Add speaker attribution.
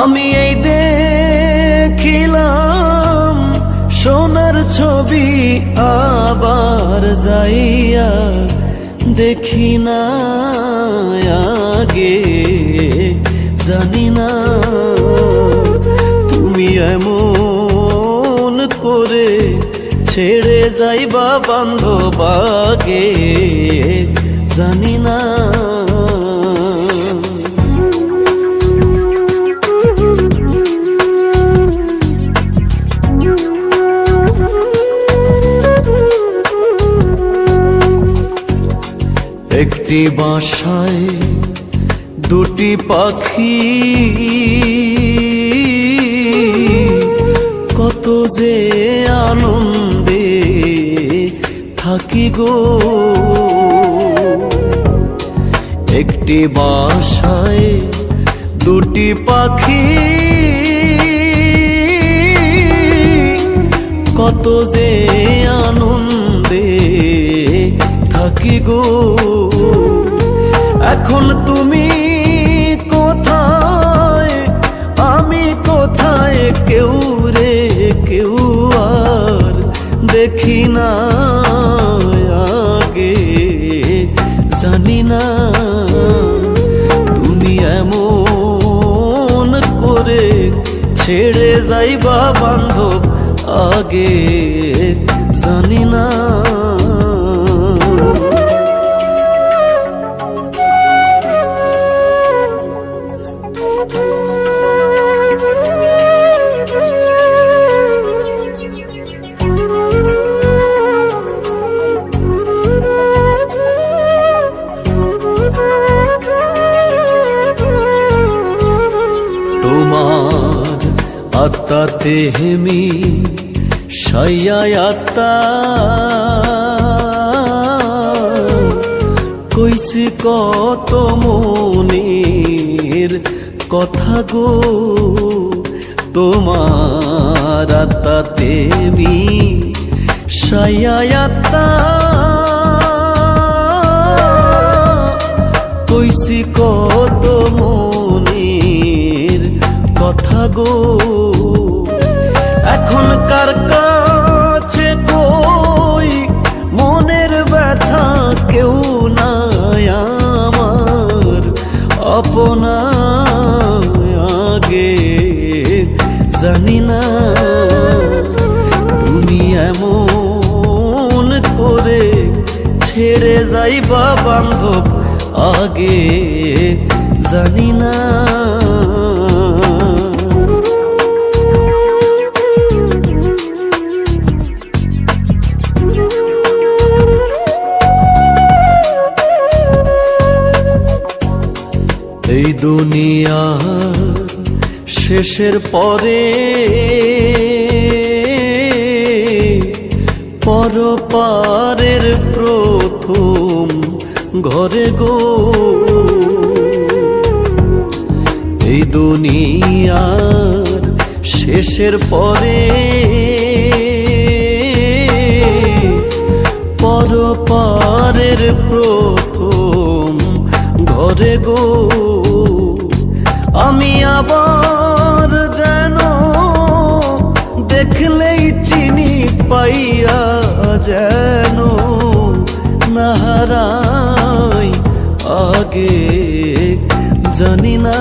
Speaker 1: আমি এই দেখিলাম সোনার ছবি, আবার যাইয়া দেখি না আগে। জানি না তুমি এমন করে ছেড়ে যাইবা বান্ধব আগে। জানি না একটি বাসায় দুটি পাখি, কত যে আনন্দে থাকি গো। একটি বাসায় দুটি পাখি, কত যে আনন্দে থাকি গো। এখন তুমি কোথায়, আমি কোথায়, কেউ রে কেউ আর দেখি না আগে। জানি না তুমি এমন করে ছেড়ে যাইবা বান্ধব আগে। জানি না তোমার আত্মাতে হেমি সাইয়ায় আত্মা, কইছি কত মনের কথা গো। তোমার আত্মাতে হেমি সাইয়ায় আত্মা, কইছি কত মনের কথা গো। এখন কার কাছে কই মনের ব্যথা, কেউ নাই আমার আপনা আগে। জানি না তুমি এমন করে ছেড়ে যাইবা বান্ধব আগে। জানি না এই দুনিয়ার শেষের পরে পরপারের প্রথম ঘরে গো। এই দুনিয়ার শেষের পরে পরপারের প্রথম ঘরে গো। আমি আবার যেন দেখলেই চিনি পাইয়া, যেন না হারাই আগে। জানি না